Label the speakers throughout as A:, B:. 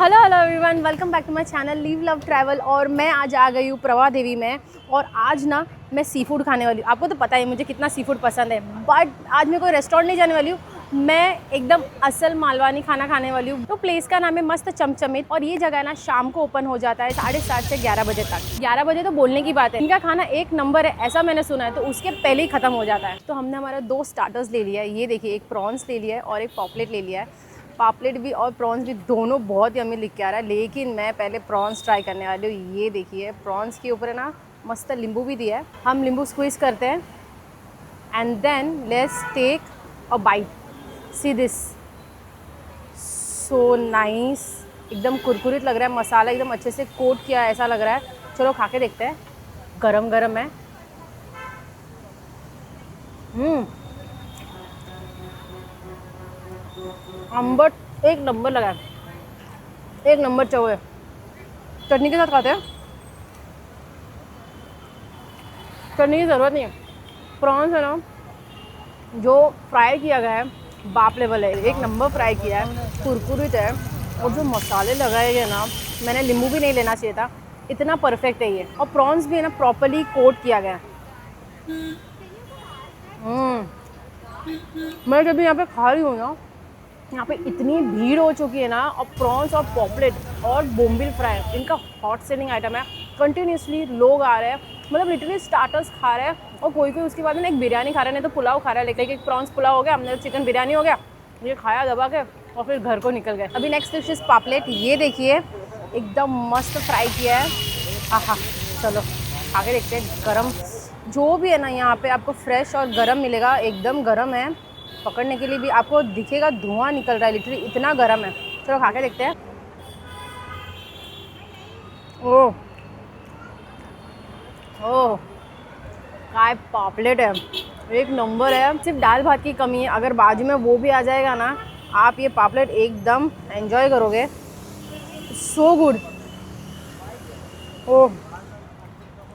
A: Hello hello everyone, welcome back to my channel live love travel. और मैं आज आ गई हूँ प्रभा देवी में। और आज ना मैं सी फूड खाने वाली हूँ। आपको तो पता है मुझे कितना सी फूड पसंद है, बट आज मैं कोई रेस्टोरेंट नहीं जाने वाली हूँ। मैं एकदम असल मालवानी खाना खाने वाली हूँ। तो प्लेस का नाम है मस्त चमचमित, और ये जगह ना शाम को ओपन हो जाता है 7:30 से 11 बजे तक। 11 बजे तो बोलने की बात है, इनका खाना एक नंबर है ऐसा मैंने सुना है, तो उसके पहले ही खत्म हो जाता है। तो हमने हमारा 2 स्टार्टर्स ले लिया है। ये देखिए, एक प्रॉन्स ले लिया है और एक पॉपलेट ले लिया है। पापलेट भी और प्रॉन्स भी दोनों बहुत यम्मी लिख के आ रहा है, लेकिन मैं पहले प्रॉन्स ट्राई करने वाली हूँ। ये देखिए, प्रॉन्स के ऊपर है ना मस्त नींबू भी दिया है। हम नींबू स्क्वीज़ करते हैं and then let's take a bite. See this, so nice. एकदम कुरकुरित लग रहा है, मसाला एकदम अच्छे से कोट किया है ऐसा लग रहा है। चलो खा के देखते हैं। गरम गरम है। अम्बट एक नंबर लगा है, एक नंबर चौवे। चटनी के साथ खाते हैं, चटनी की ज़रूरत नहीं है। प्रॉन्स है ना जो फ्राई किया गया है, बाप लेवल है, एक नंबर फ्राई किया है, कुरकुरित है। और जो मसाले लगाए गए ना, मैंने नींबू भी नहीं लेना चाहिए था, इतना परफेक्ट है ये। और प्रॉन्स भी है ना प्रॉपर्ली कोट किया गया है। मैं जब यहाँ पे खा रही हूँ ना, यहाँ पे इतनी भीड़ हो चुकी है ना। और प्रॉन्स और पॉपलेट और बोम्बिल फ्राई इनका हॉट सेलिंग आइटम है। कंटिन्यूसली लोग आ रहे हैं, मतलब लिटरली स्टार्टर्स खा रहे हैं। और कोई कोई उसके बाद में एक बिरयानी खा रहा है, नहीं तो पुलाव खा रहा है। लेकिन एक प्रॉन्स पुलाव हो गया, हमने चिकन बिरयानी हो गया, ये खाया दबा के और फिर घर को निकल गए। अभी नेक्स्ट डिश इज पापलेट। ये देखिए, एकदम मस्त फ्राई किया है। हाँ, चलो खा के देखते हैं। गरम जो भी है ना यहाँ पे आपको फ्रेश और गरम मिलेगा, एकदम गरम है। पकड़ने के लिए भी आपको दिखेगा, धुआं निकल रहा है, लिटरली इतना गरम है। चलो खा के देखते हैं। ओह ओह, काय पापलेट है, एक नंबर है। सिर्फ दाल भात की कमी है, अगर बाजू में वो भी आ जाएगा ना, आप ये पापलेट एकदम एंजॉय करोगे। So good. ओह,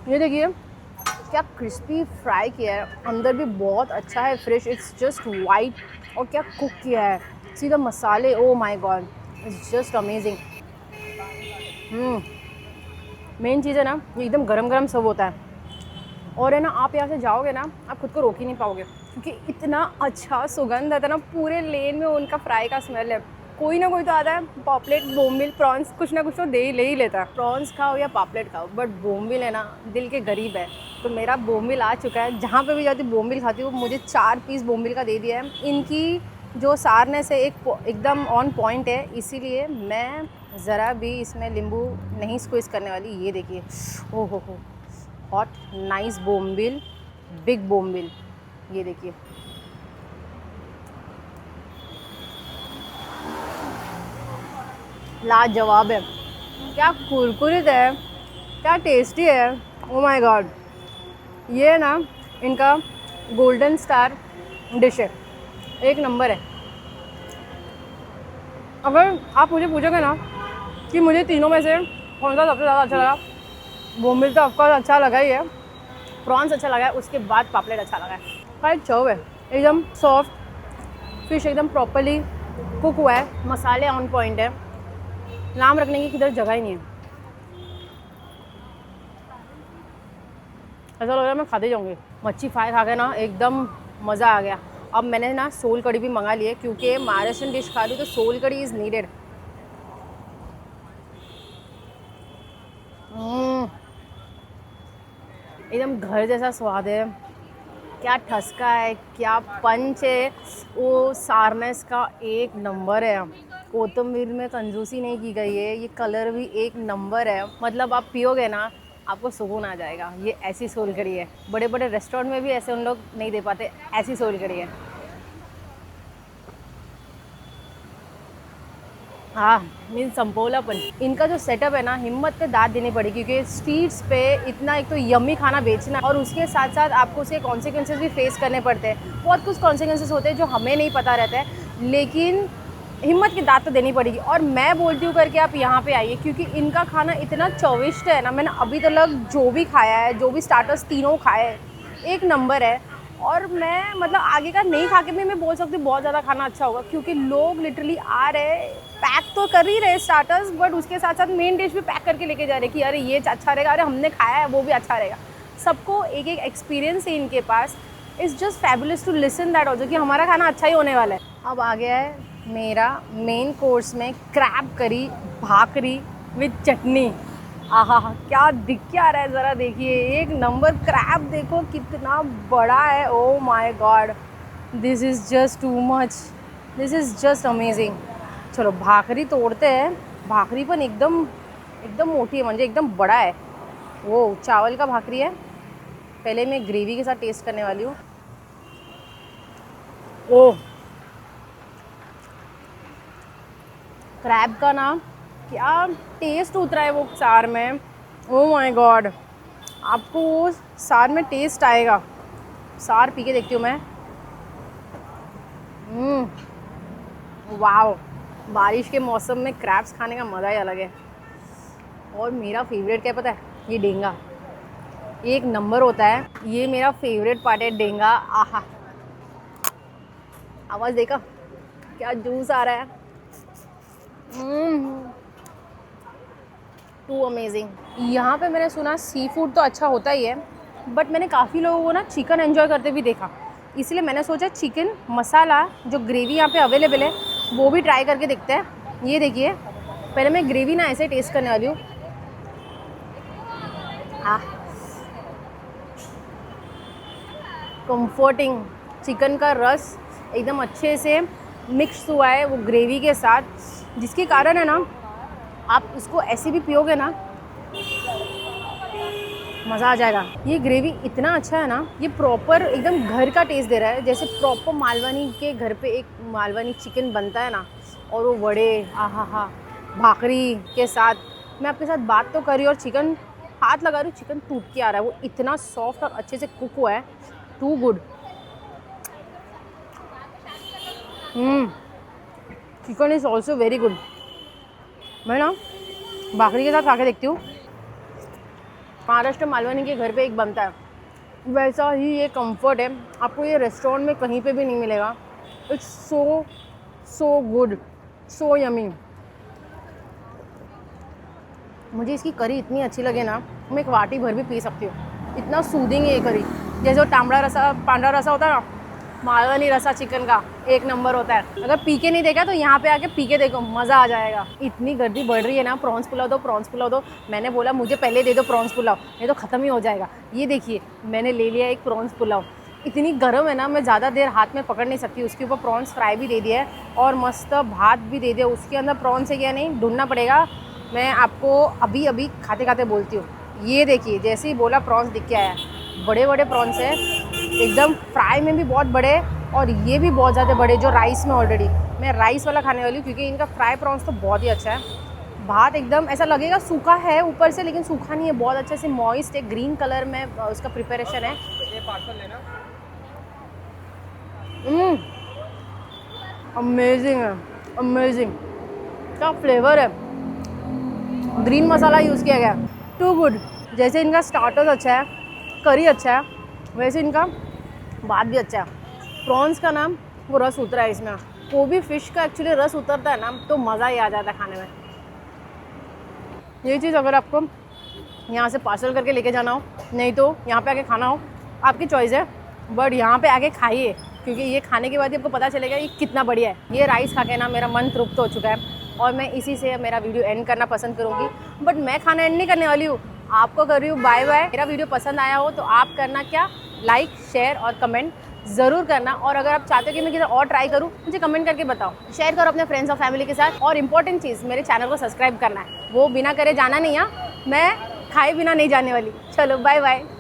A: ये देखिए क्या क्रिस्पी फ्राई किया है, अंदर भी बहुत अच्छा है, फ्रेश, इट्स जस्ट वाइट। और क्या कुक किया है, सीधा मसाले, oh my god, it's just amazing. Main चीज़ है ना, ये एकदम गरम गरम सर्व होता है। और है ना, आप यहाँ से जाओगे ना, आप खुद को रोक ही नहीं पाओगे, क्योंकि इतना अच्छा सुगंध आता है ना, पूरे लेन में उनका फ्राई का स्मेल है। कोई ना कोई तो आता है, पॉपलेट, बोम्बिल, प्रॉन्स, कुछ ना कुछ तो ले ही लेता है। प्रॉन्स खाओ या पॉपलेट खाओ, बट बोम्बिल है ना दिल के गरीब है। तो मेरा बोम्बिल आ चुका है। जहाँ पे भी जाती हूँ बोम्बिल खाती हूँ। मुझे 4 पीस बोम्बिल का दे दिया है। इनकी जो सारनेस है एकदम ऑन पॉइंट है, इसीलिए मैं ज़रा भी इसमें नींबू नहीं स्क्वीज़ करने वाली। ये देखिए, ओ हो, hot nice bombil, big bombil. ये देखिए, लाजवाब है। क्या कुरकुरित है, क्या टेस्टी है, ओ माय गॉड। ये ना इनका गोल्डन स्टार डिश है, एक नंबर है। अगर आप मुझे पूछोगे ना कि मुझे तीनों में से कौन सा सबसे ज़्यादा अच्छा लगा, बोम्बिल तो ऑफकोर्स अच्छा लगा ही है, प्रॉन्स अच्छा लगा है, उसके बाद पापलेट अच्छा लगा है। भाई चव है, एकदम सॉफ्ट फिश, एकदम प्रॉपर्ली कुक हुआ है, मसाले ऑन पॉइंट है, नाम रखने की किधर जगह ही नहीं है। ऐसा लग रहा है मैं खाते जाऊँगी। मच्छी फ्राई खा के ना एकदम मज़ा आ गया। अब मैंने ना सोल कड़ी भी मंगा ली है, क्योंकि महाराष्ट्रन डिश खा रही तो सोल कड़ी इज़ नीडेड। एकदम घर जैसा स्वाद है, क्या ठसका है, क्या पंच है, वो सारनेस का एक नंबर है। कोतंबीर में कंजूसी नहीं की गई है, ये कलर भी एक नंबर है। मतलब आप पियोगे ना, आपको सुकून आ जाएगा। ये ऐसी सोल कड़ी है, बड़े बड़े रेस्टोरेंट में भी ऐसे उन लोग नहीं दे पाते, ऐसी सोल कड़ी है। हाँ, मीन संपोलापन। इनका जो सेटअप है ना, हिम्मत पे दाद देनी पड़ेगी, क्योंकि स्ट्रीट्स पे इतना एक तो यम्मी खाना बेचना, और उसके साथ साथ आपको उसके कॉन्सिक्वेंसेस भी फेस करने पड़ते हैं। बहुत कुछ कॉन्सिक्वेंसेस होते हैं जो हमें नहीं पता रहता है, लेकिन हिम्मत की दाद तो देनी पड़ेगी। और मैं बोलती हूँ करके आप यहाँ पे आइए, क्योंकि इनका खाना इतना चौविष्ट है ना। मैंने अभी तक जो भी खाया है, जो भी स्टार्टर्स तीनों खाए हैं, एक नंबर है। और मैं मतलब आगे का नहीं खा के भी मैं बोल सकती हूँ बहुत ज़्यादा खाना अच्छा होगा, क्योंकि लोग लिटरली आ रहे, पैक तो कर ही रहे स्टार्टर्स, बट उसके साथ साथ मेन डिश भी पैक करके लेके जा रहे कि अरे ये अच्छा रहेगा, अरे हमने खाया है वो भी अच्छा रहेगा। सबको एक एक एक्सपीरियंस है इनके पास। It's just fabulous to listen that also कि हमारा खाना अच्छा ही होने वाला है। अब आ गया है मेरा मेन कोर्स में क्रैब करी भाकरी विद चटनी। आहा क्या दिख क्या रहा है ज़रा देखिए, एक नंबर क्रैब देखो कितना बड़ा है। ओ my God, this is just too much, this is just amazing. चलो भाकरी तोड़ते हैं। भाकरी पण एकदम एकदम मोठी है, म्हणजे एकदम बड़ा है। वो चावल का भाकरी है। पहले मैं ग्रेवी के साथ टेस्ट करने वाली हूँ। ओह, क्रैब का ना क्या टेस्ट उतरा है वो सार में। ओह माय गॉड, आपको वो सार में टेस्ट आएगा। सार पी के देखती हूँ मैं। वाओ, बारिश के मौसम में क्रैब्स खाने का मज़ा ही अलग है। और मेरा फेवरेट क्या पता है, ये डेंगा एक नंबर होता है। ये मेरा फेवरेट पार्ट है डेंगा। आहा, आवाज़ देखा क्या जूस आ रहा है। Too amazing. यहाँ पे मैंने सुना सी फूड तो अच्छा होता ही है, बट मैंने काफ़ी लोगों को ना चिकन एंजॉय करते भी देखा, इसलिए मैंने सोचा चिकन मसाला जो ग्रेवी यहाँ पे अवेलेबल है वो भी ट्राई करके देखते हैं। ये देखिए, पहले मैं ग्रेवी ना ऐसे टेस्ट करने वाली हूँ। कंफर्टिंग, चिकन का रस एकदम अच्छे से मिक्स हुआ है वो ग्रेवी के साथ, जिसके कारण है ना आप इसको ऐसे भी पियोगे ना मज़ा आ जाएगा। ये ग्रेवी इतना अच्छा है ना, ये प्रॉपर एकदम घर का टेस्ट दे रहा है, जैसे प्रॉपर मालवनी के घर पे एक मालवनी चिकन बनता है ना, और वो वड़े आहा भाकरी के साथ। मैं आपके साथ बात तो कर रही हूँ और चिकन हाथ लगा रही हूँ, चिकन टूट के आ रहा है, वो इतना सॉफ्ट और अच्छे से कुक हुआ है। Too good. Chicken is also very good. मैं ना भाकरी के साथ खा के देखती हूँ। महाराष्ट्र मालवनी के घर पे एक बनता है, वैसा ही ये कंफर्ट है, आपको ये रेस्टोरेंट में कहीं पे भी नहीं मिलेगा। It's so so good, so yummy. मुझे इसकी करी इतनी अच्छी लगे ना, मैं एक वाटी भर भी पी सकती हूँ। इतना सूदिंग है ये करी। जैसे वो पांडा रसा होता है ना, मालवनी रसा चिकन का एक नंबर होता है। अगर पी के नहीं देखा तो यहाँ पे आके पी के देखो, मज़ा आ जाएगा। इतनी गर्दी बढ़ रही है ना, प्रॉन्स पुलाव दो, प्रॉन्स पुलाव दो। मैंने बोला मुझे पहले दे दो प्रॉन्स पुलाव, नहीं तो ख़त्म ही हो जाएगा। ये देखिए मैंने ले लिया एक प्रॉन्स पुलाव। इतनी गर्म है ना, मैं ज़्यादा देर हाथ में पकड़ नहीं सकती। उसके ऊपर प्रॉन्स फ्राई भी दे दिया है और मस्त भात भी दे दिया। उसके अंदर प्रॉन्स है क्या नहीं ढूंढना पड़ेगा, मैं आपको अभी अभी खाते खाते बोलती हूँ। ये देखिए, जैसे ही बोला प्रॉन्स दिख के आया। बड़े बड़े प्रॉन्स है एकदम, फ्राई में भी बहुत बड़े और ये भी बहुत ज़्यादा बड़े जो राइस में ऑलरेडी। मैं राइस वाला खाने वाली हूँ क्योंकि इनका फ्राई प्रॉन्स तो बहुत ही अच्छा है। भात एकदम ऐसा लगेगा सूखा है ऊपर से, लेकिन सूखा नहीं है, बहुत अच्छे से मॉइस्ट है, ग्रीन कलर में उसका प्रिपरेशन है। अमेजिंग है, अमेजिंग। क्या फ्लेवर है, ग्रीन मसाला यूज़ किया गया, टू गुड। जैसे इनका स्टार्टर्स अच्छा है, करी अच्छा है, वैसे इनका बात भी अच्छा है। प्रॉन्स का नाम वो रस उतरा है इसमें, वो भी फिश का एक्चुअली रस उतरता है ना तो मज़ा ही आ जाता है खाने में। ये चीज़ अगर आपको यहाँ से पार्सल करके लेके जाना हो, नहीं तो यहाँ पे आके खाना हो, आपकी चॉइस है, बट यहाँ पे आके खाइए, क्योंकि ये खाने के बाद ही आपको पता चलेगा ये कितना बढ़िया है। ये राइस खा के ना मेरा मन तृप्त हो चुका है और मैं इसी से मेरा वीडियो एंड करना पसंद करूँगी। बट मैं खाना एंड नहीं करने वाली हूँ, आपको कर रही हूँ बाय बाय। मेरा वीडियो पसंद आया हो तो आप करना क्या, लाइक शेयर और कमेंट ज़रूर करना। और अगर आप चाहते हो कि मैं किसी और ट्राई करूँ, मुझे कमेंट करके बताओ। शेयर करो अपने फ्रेंड्स और फैमिली के साथ। और इंपॉर्टेंट चीज़, मेरे चैनल को सब्सक्राइब करना है, वो बिना करे जाना नहीं है, मैं खाए बिना नहीं जाने वाली। चलो बाय बाय।